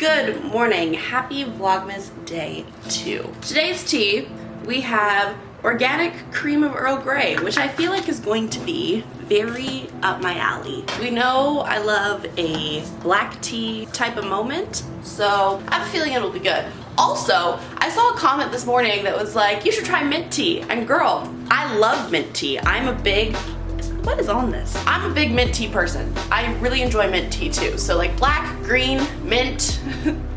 Good morning. Happy Vlogmas Day 2. Today's tea, we have organic cream of Earl Grey, which I feel like is going to be very up my alley. We know I love a black tea type of moment, so I have a feeling it'll be good. Also, I saw a comment this morning that was like, you should try mint tea. And girl, I love mint tea. I'm a big, what is on this? I'm a big mint tea person. I really enjoy mint tea too. So like black, green, mint,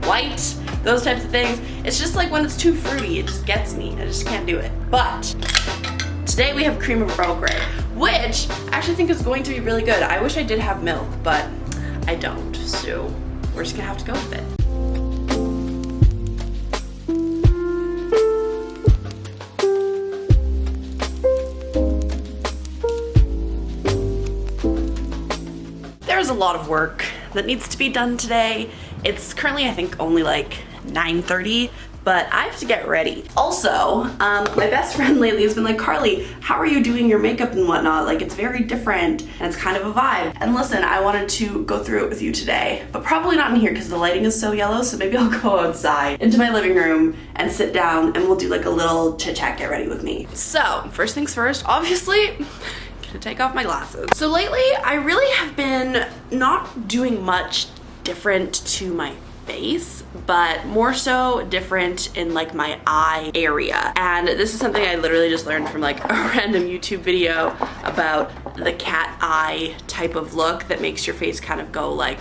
white, those types of things. It's just like when it's too fruity, it just gets me. I just can't do it. But today we have cream of Earl Grey, which I actually think is going to be really good. I wish I did have milk, but I don't. So we're just gonna have to go with it. There's a lot of work that needs to be done today. It's currently, I think, only like 9:30, but I have to get ready. Also, my best friend lately has been like, Carly, how are you doing your makeup and whatnot? Like, it's very different and it's kind of a vibe. And listen, I wanted to go through it with you today, but probably not in here because the lighting is so yellow, so maybe I'll go outside into my living room and sit down and we'll do like a little chit chat, get ready with me. So, first things first, obviously, to take off my glasses. So lately, I really have been not doing much different to my face, but more so different in like my eye area. And this is something I literally just learned from like a random YouTube video about the cat eye type of look that makes your face kind of go like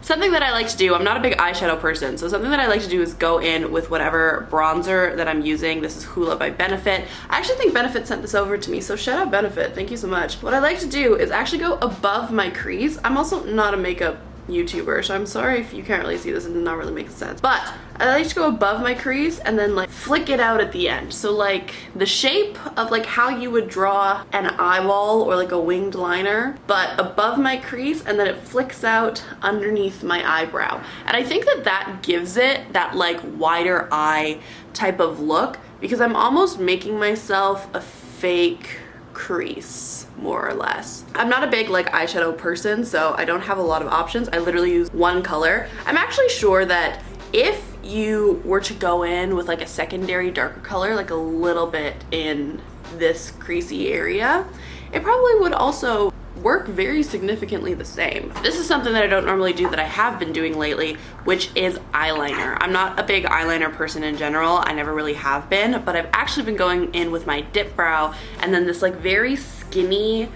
something that I like to do. I'm not a big eyeshadow person, so something that I like to do is go in with whatever bronzer that I'm using. This is Hoola by Benefit. I actually think Benefit sent this over to me, so shout out Benefit, thank you so much. What I like to do is actually go above my crease. I'm also not a makeup YouTuber, so I'm sorry if you can't really see this and it does not really make sense, but I like to go above my crease and then like flick it out at the end. So like the shape of like how you would draw an eyeball or like a winged liner, but above my crease, and then it flicks out underneath my eyebrow. And I think that that gives it that like wider eye type of look, because I'm almost making myself a fake crease, more or less. I'm not a big like eyeshadow person, so I don't have a lot of options. I literally use one color. I'm actually sure that if you were to go in with like a secondary darker color, like a little bit in this creasy area, it probably would also work very significantly the same. This is something that I don't normally do that I have been doing lately, which is eyeliner. I'm not a big eyeliner person in general. I never really have been, but I've actually been going in with my dip brow and then this like very skinny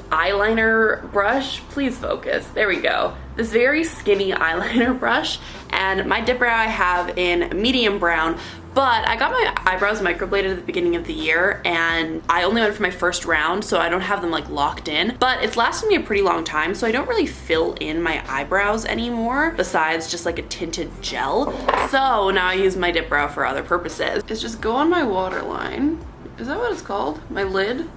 eyeliner brush. Please focus. There we go. This very skinny eyeliner brush, and my dip brow I have in medium brown, but I got my eyebrows microbladed at the beginning of the year and I only went for my first round, so I don't have them like locked in, but it's lasted me a pretty long time, so I don't really fill in my eyebrows anymore besides just like a tinted gel. So now I use my dip brow for other purposes. It's just go on my waterline. Is that what it's called? My lid?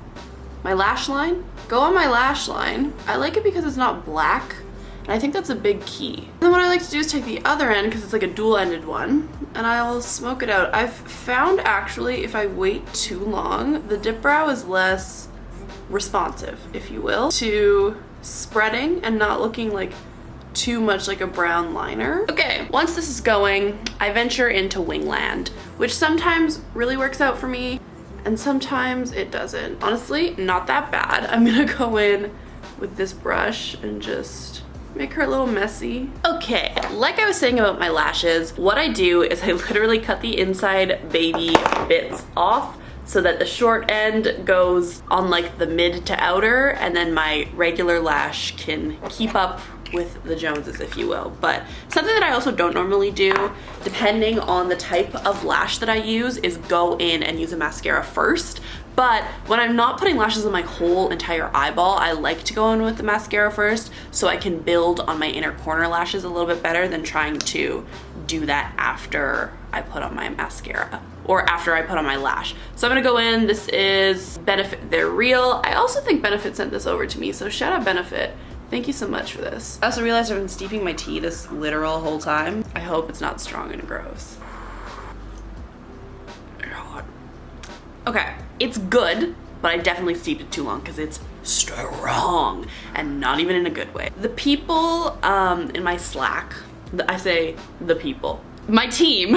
My lash line? Go on my lash line. I like it because it's not black, and I think that's a big key. And then what I like to do is take the other end, because it's like a dual-ended one, and I'll smoke it out. I've found actually if I wait too long, the dip brow is less responsive, if you will, to spreading and not looking like too much like a brown liner. Okay, once this is going, I venture into wingland, which sometimes really works out for me, and sometimes it doesn't. Honestly, not that bad. I'm gonna go in with this brush and just make her a little messy. Okay, like I was saying about my lashes, what I do is I literally cut the inside baby bits off so that the short end goes on like the mid to outer, and then my regular lash can keep up with the Joneses, if you will. But something that I also don't normally do, depending on the type of lash that I use, is go in and use a mascara first. But when I'm not putting lashes on my whole entire eyeball, I like to go in with the mascara first so I can build on my inner corner lashes a little bit better than trying to do that after I put on my mascara or after I put on my lash. So I'm gonna go in. This is Benefit, they're real. I also think Benefit sent this over to me, so shout out Benefit. Thank you so much for this. I also realized I've been steeping my tea this literal whole time. I hope it's not strong and gross. Okay, it's good, but I definitely steeped it too long because it's strong and not even in a good way. The people in my Slack I say the people. My team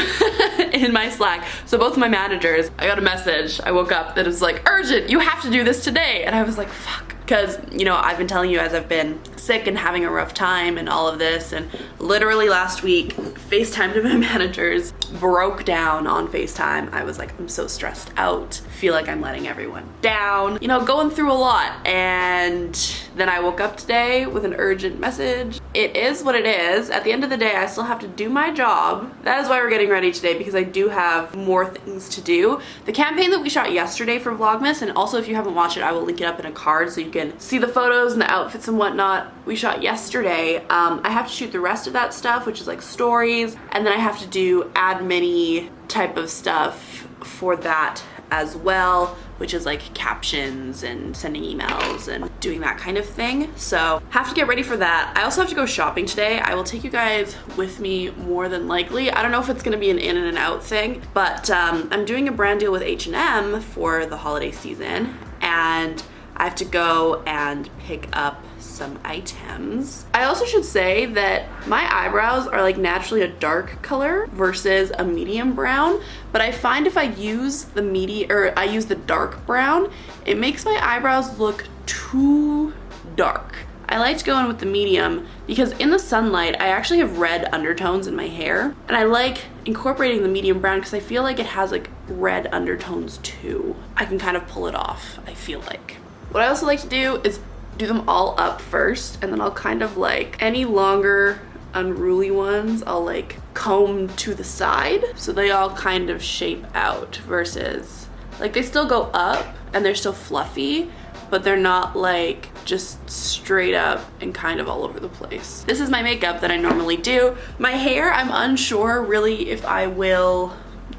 in my Slack, so both my managers, I got a message, I woke up that was like, urgent, you have to do this today. And I was like, fuck. Because, you know, I've been telling you as I've been sick and having a rough time and all of this, and literally last week, FaceTime to my managers, broke down on FaceTime. I was like, I'm so stressed out, feel like I'm letting everyone down, you know, going through a lot. And then I woke up today with an urgent message. It is what it is. At the end of the day, I still have to do my job. That is why we're getting ready today, because I do have more things to do. The campaign that we shot yesterday for VLOGMAS, and also if you haven't watched it, I will link it up in a card so you can see the photos and the outfits and whatnot we shot yesterday. I have to shoot the rest of that stuff, which is like stories, and then I have to do admin-y type of stuff for that as well, which is like captions and sending emails and doing that kind of thing. So have to get ready for that. I also have to go shopping today. I will take you guys with me more than likely. I don't know if it's gonna be an in and an out thing, but I'm doing a brand deal with H&M for the holiday season, and I have to go and pick up some items. I also should say that my eyebrows are like naturally a dark color versus a medium brown, but I find if I use the dark brown, it makes my eyebrows look too dark. I like to go in with the medium because in the sunlight, I actually have red undertones in my hair, and I like incorporating the medium brown because I feel like it has like red undertones too. I can kind of pull it off, I feel like. What I also like to do is do them all up first, and then I'll kind of like any longer unruly ones, I'll like comb to the side so they all kind of shape out, versus like they still go up and they're still fluffy, but they're not like just straight up and kind of all over the place. This is my makeup that I normally do. My hair, I'm unsure really if I will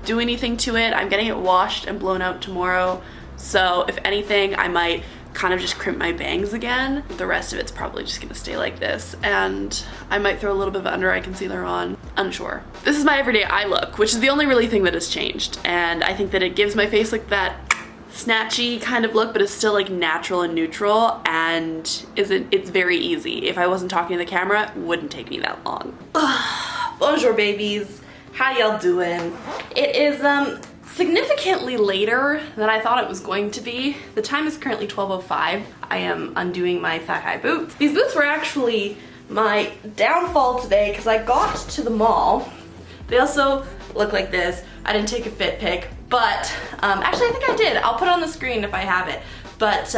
do anything to it. I'm getting it washed and blown out tomorrow, so if anything, I might kind of just crimp my bangs again. The rest of it's probably just gonna stay like this, and I might throw a little bit of under eye concealer on, unsure. This is my everyday eye look, which is the only really thing that has changed, and I think that it gives my face like that snatchy kind of look, but it's still like natural and neutral, and it's very easy. If I wasn't talking to the camera, it wouldn't take me that long. Bonjour babies, how y'all doing? It is significantly later than I thought it was going to be. The time is currently 12:05. I am undoing my thigh-high boots. These boots were actually my downfall today because I got to the mall. They also look like this. I didn't take a fit pic, but actually I think I did. I'll put it on the screen if I have it. But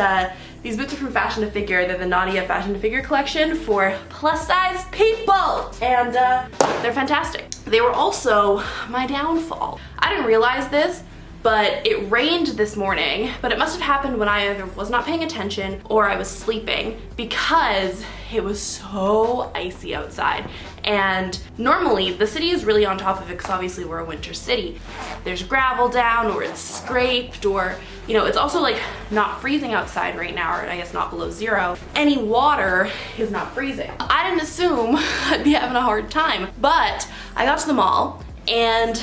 these boots are from Fashion to Figure. They're the Nadia Fashion to Figure collection for plus size people, and they're fantastic. They were also my downfall. I didn't realize this, but it rained this morning, but it must have happened when I either was not paying attention or I was sleeping, because it was so icy outside. And normally the city is really on top of it because obviously we're a winter city. There's gravel down, or it's scraped, or you know, it's also like not freezing outside right now, or I guess not below zero. Any water is not freezing. I didn't assume I'd be having a hard time, but I got to the mall and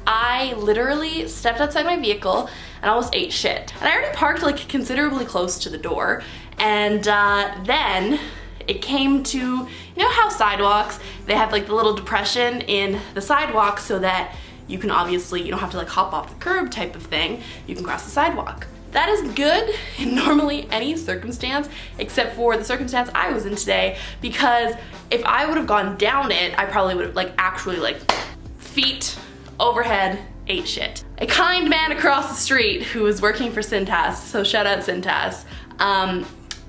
I literally stepped outside my vehicle and almost ate shit. And I already parked like considerably close to the door, and then it came to, you know how sidewalks, they have like the little depression in the sidewalk so that you can obviously, you don't have to like hop off the curb type of thing, you can cross the sidewalk. That is good in normally any circumstance, except for the circumstance I was in today, because if I would have gone down it, I probably would have like actually like feet overhead, ate shit. A kind man across the street who was working for Cintas, so shout out Cintas,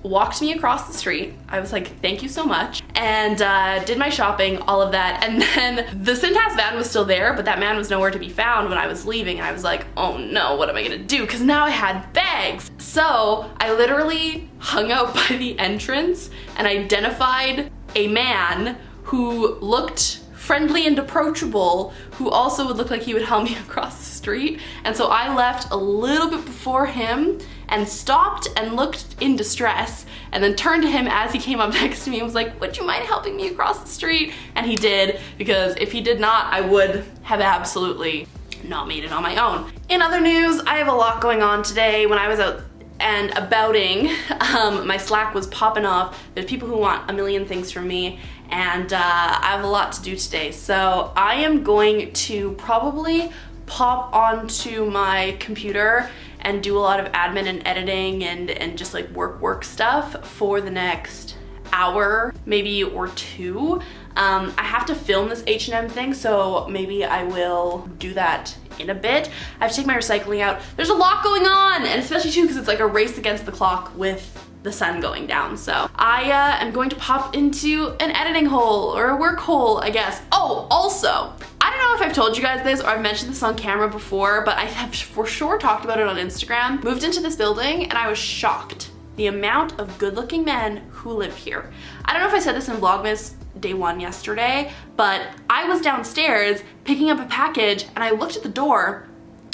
walked me across the street. I was like, thank you so much, and did my shopping, all of that, and then the Cintas van was still there, but that man was nowhere to be found when I was leaving, and I was like, oh no, what am I gonna do? Because now I had bags. So I literally hung out by the entrance and identified a man who looked friendly and approachable, who also would look like he would help me across the street. And so I left a little bit before him and stopped and looked in distress, and then turned to him as he came up next to me and was like, would you mind helping me across the street? And he did, because if he did not, I would have absolutely not made it on my own. In other news, I have a lot going on today. When I was out and abouting. My Slack was popping off. There's people who want a million things from me, and I have a lot to do today. So I am going to probably pop onto my computer and do a lot of admin and editing and just like work stuff for the next hour, maybe or two. I have to film this H&M thing, so maybe I will do that in a bit. I have to take my recycling out. There's a lot going on, and especially too because it's like a race against the clock with the sun going down. So I am going to pop into an editing hole or a work hole, I guess. Oh, also, I don't know if I've told you guys this or I've mentioned this on camera before, but I have for sure talked about it on Instagram. Moved into this building and I was shocked the amount of good-looking men who live here. I don't know if I said this in Vlogmas day 1 yesterday, but I was downstairs picking up a package and I looked at the door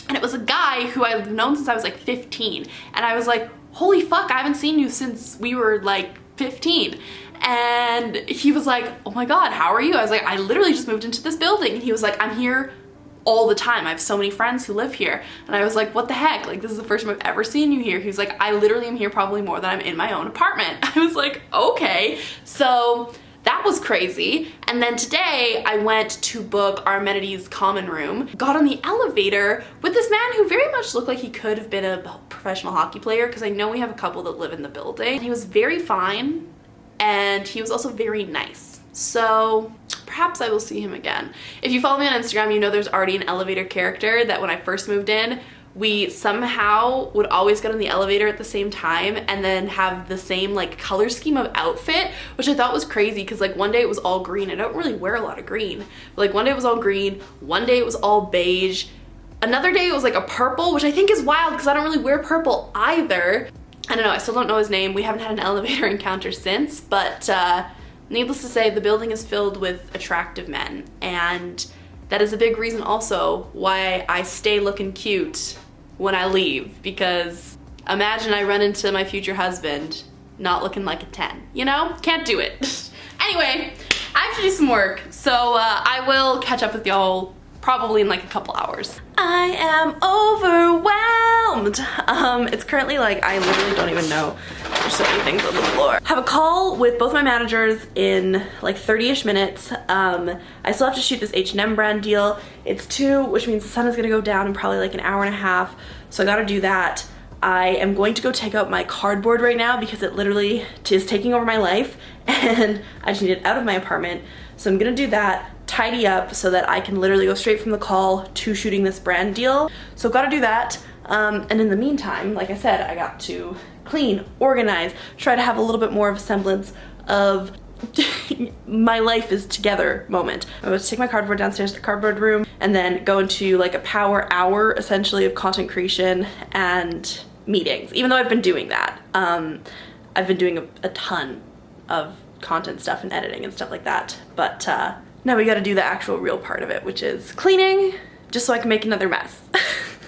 and it was a guy who I've known since I was like 15. And I was like, holy fuck, I haven't seen you since we were like 15. And he was like, oh my God, how are you? I was like, I literally just moved into this building. And he was like, I'm here all the time. I have so many friends who live here. And I was like, what the heck? Like, this is the first time I've ever seen you here. He was like, I literally am here probably more than I'm in my own apartment. I was like, okay. So that was crazy. And then today I went to book our amenities common room, got on the elevator with this man who very much looked like he could have been a professional hockey player, because I know we have a couple that live in the building. He was very fine and he was also very nice. So perhaps I will see him again. If you follow me on Instagram, you know there's already an elevator character that when I first moved in, we somehow would always get on the elevator at the same time and then have the same like color scheme of outfit, which I thought was crazy because like one day it was all green. I don't really wear a lot of green, but like one day it was all green, one day it was all beige, another day it was like a purple, which I think is wild because I don't really wear purple either. I don't know, I still don't know his name. We haven't had an elevator encounter since, but needless to say, the building is filled with attractive men, and that is a big reason also why I stay looking cute when I leave, because imagine I run into my future husband not looking like a 10, you know? Can't do it. Anyway, I have to do some work, so I will catch up with y'all probably in like a couple hours. I am overwhelmed. It's currently like, I literally don't even know. There's so many things on the floor. Have a call with both my managers in like 30-ish minutes. I still have to shoot this H&M brand deal. It's 2, which means the sun is gonna go down in probably like an hour and a half. So I gotta do that. I am going to go take out my cardboard right now because it literally is taking over my life and I just need it out of my apartment. So I'm gonna do that, tidy up so that I can literally go straight from the call to shooting this brand deal. So gotta do that. And in the meantime, like I said, I got to clean, organize, try to have a little bit more of a semblance of my life is together moment. I'm going to take my cardboard downstairs to the cardboard room and then go into like a power hour essentially of content creation and meetings. Even though I've been doing that, I've been doing a ton of content stuff and editing and stuff like that. But now we got to do the actual real part of it, which is cleaning, just so I can make another mess.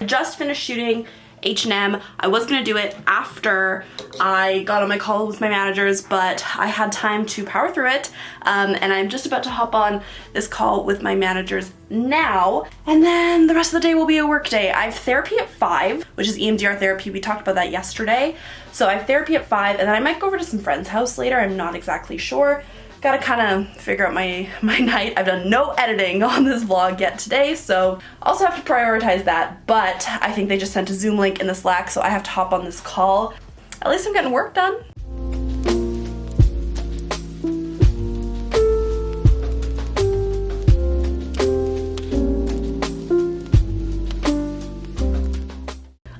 Just finished shooting H&M. I was gonna do it after I got on my call with my managers, but I had time to power through it, and I'm just about to hop on this call with my managers now, and then the rest of the day will be a work day. I have therapy at 5, which is EMDR therapy. We talked about that yesterday. So I have therapy at 5, and then I might go over to some friend's house later. I'm not exactly sure. Gotta kind of figure out my night. I've done no editing on this vlog yet today, so also have to prioritize that, but I think they just sent a Zoom link in the Slack, so I have to hop on this call. At least I'm getting work done.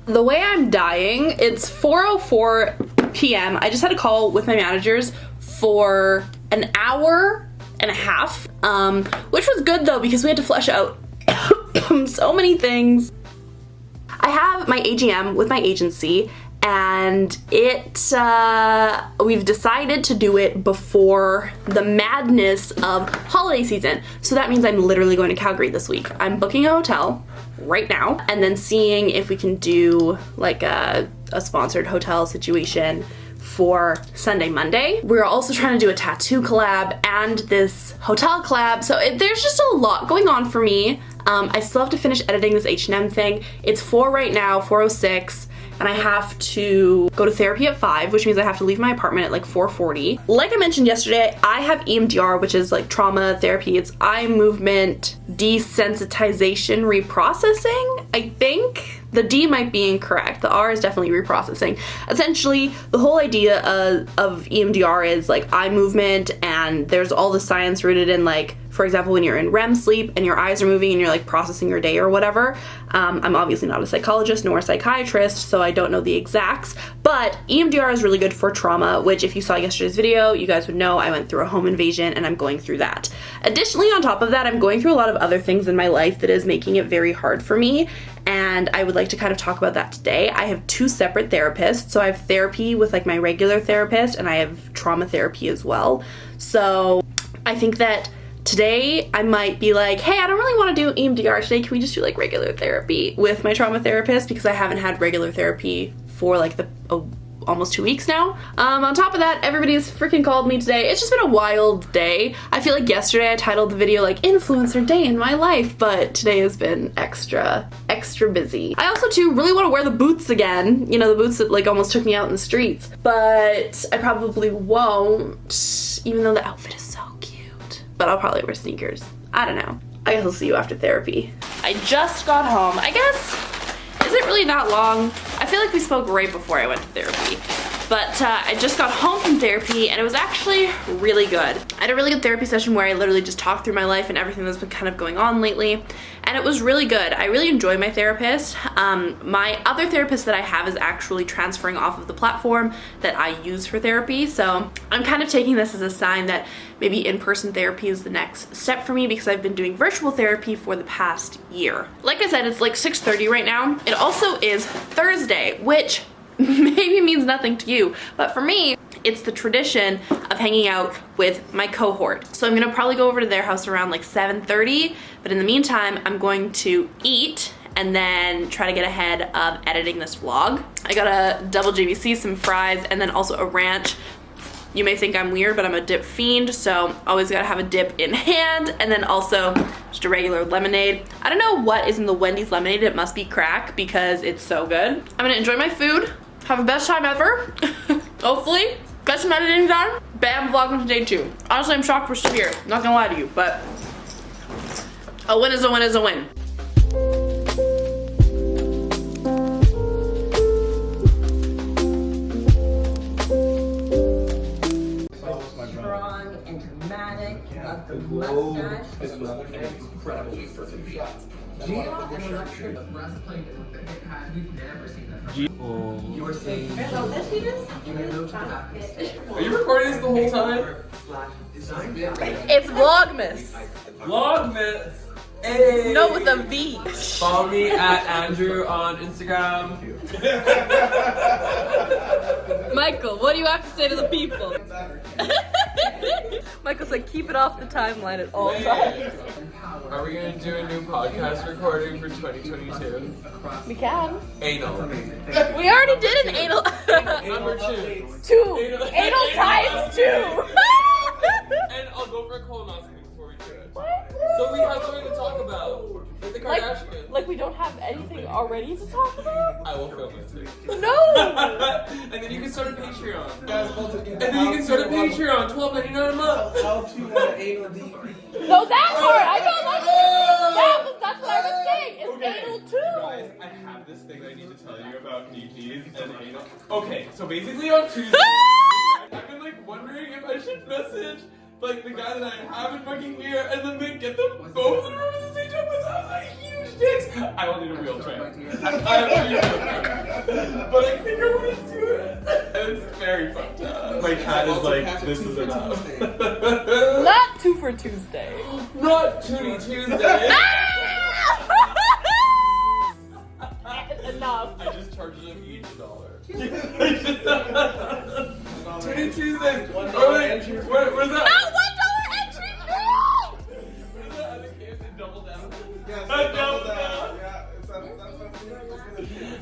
The way I'm dying, it's 4:04 p.m. I just had a call with my managers for an hour and a half, which was good though because we had to flesh out so many things. I have my AGM with my agency, and we've decided to do it before the madness of holiday season. So that means I'm literally going to Calgary this week. I'm booking a hotel right now and then seeing if we can do like a sponsored hotel situation for Sunday, Monday. We're also trying to do a tattoo collab and this hotel collab, so there's just a lot going on for me. I still have to finish editing this H&M thing. It's 4 right now, 4:06, and I have to go to therapy at 5, which means I have to leave my apartment at like 4:40. Like I mentioned yesterday, I have EMDR, which is like trauma therapy. It's eye movement desensitization reprocessing, I think. The D might be incorrect. The R is definitely reprocessing. Essentially, the whole idea of EMDR is like eye movement, and there's all the science rooted in, like, for example, when you're in REM sleep and your eyes are moving and you're like processing your day or whatever. I'm obviously not a psychologist nor a psychiatrist, so I don't know the exacts, but EMDR is really good for trauma, which if you saw yesterday's video, you guys would know I went through a home invasion and I'm going through that. Additionally, on top of that, I'm going through a lot of other things in my life that is making it very hard for me, and I would like to kind of talk about that today. I have 2 separate therapists, so I have therapy with like my regular therapist, and I have trauma therapy as well. So I think that today I might be like, hey, I don't really want to do EMDR today. Can we just do like regular therapy with my trauma therapist? Because I haven't had regular therapy for like almost 2 weeks now. On top of that, everybody's freaking called me today. It's just been a wild day. I feel like yesterday I titled the video like influencer day in my life, but today has been extra busy. I also too really want to wear the boots again. You know, the boots that like almost took me out in the streets, but I probably won't, even though the outfit is so cute. But I'll probably wear sneakers. I don't know. I guess I'll see you after therapy. I just got home. I guess, is it really that long? I feel like we spoke right before I went to therapy. But I just got home from therapy and it was actually really good. I had a really good therapy session where I literally just talked through my life and everything that's been kind of going on lately. And it was really good. I really enjoy my therapist. My other therapist that I have is actually transferring off of the platform that I use for therapy. So I'm kind of taking this as a sign that maybe in-person therapy is the next step for me, because I've been doing virtual therapy for the past year. Like I said, it's like 6:30 right now. It also is Thursday, which maybe means nothing to you, but for me, it's the tradition of hanging out with my cohort. So I'm gonna probably go over to their house around like 7:30, but in the meantime, I'm going to eat and then try to get ahead of editing this vlog. I got a double JBC, some fries, and then also a ranch. You may think I'm weird, but I'm a dip fiend, so always gotta have a dip in hand, and then also just a regular lemonade. I don't know what is in the Wendy's lemonade. It must be crack because it's so good. I'm gonna enjoy my food, have the best time ever, hopefully. Got some editing done. Bam, VLOGMAS day 2. Honestly, I'm shocked we're still here. Not gonna lie to you, but a win is a win is a win. Strong and dramatic, love the mustache. Incredibly perfect shot. You were saying. Are you recording this the whole time? It's VLOGMAS. VLOGMAS! Hey! No, with a V. Follow me at Andrew on Instagram. Michael, what do you have to say to the people? Michael's like, keep it off the timeline at all times. Are we gonna do a new podcast recording for 2022? We can. Anal. We already did an anal. Number 2. 2. Anal times 2. And I'll go for a colonoscopy before we do it. So we have something to talk about. Like the Kardashians. Like we don't have anything already to talk about? I will film it too. No! And then you can start a Patreon. And then you can start a Patreon, $12.99 a month. How to anal DP. No, that part! I know that's what I was saying! It's anal too! Guys, I have this thing I need to tell you about DPs and anal. Okay, so basically on Tuesday, I've been like wondering if I should message like the guy that I have in fucking here and then like get them both in the room at the same time, but that was like huge dicks. I will need a wheelchair. I have to use it. But I think I want to do it. And it's very fucked up. My cat is like, this is enough. Not 2 for Tuesday. Not Tootie Tuesday. Enough. I just charged them each $1. Tootie Tuesdays. Oh wait, where's that? Not $1 entry fee! Where's that other case? Double down. Yes, Double down. Yeah, it's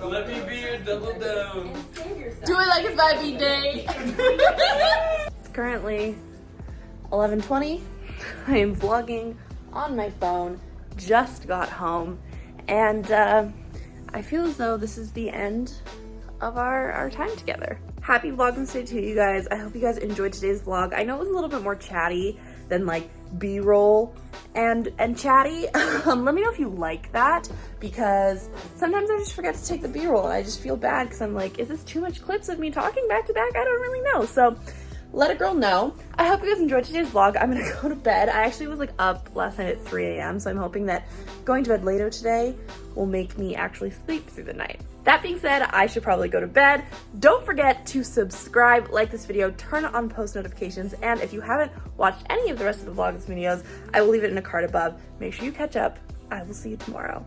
Let me be your double down. Do it like it's my B-day. It's currently 11:20. I am vlogging on my phone. Just got home, and I feel as though this is the end of our time together. Happy Vlogmas Day to you guys. I hope you guys enjoyed today's vlog. I know it was a little bit more chatty than like B-roll and chatty. Let me know if you like that, because sometimes I just forget to take the B-roll and I just feel bad because I'm like, is this too much clips of me talking back to back? I don't really know. So let a girl know. I hope you guys enjoyed today's vlog. I'm gonna go to bed. I actually was like up last night at 3 a.m. so I'm hoping that going to bed later today will make me actually sleep through the night. That being said, I should probably go to bed. Don't forget to subscribe, like this video, turn on post notifications, and if you haven't watched any of the rest of the Vlogmas videos, I will leave it in a card above. Make sure you catch up. I will see you tomorrow.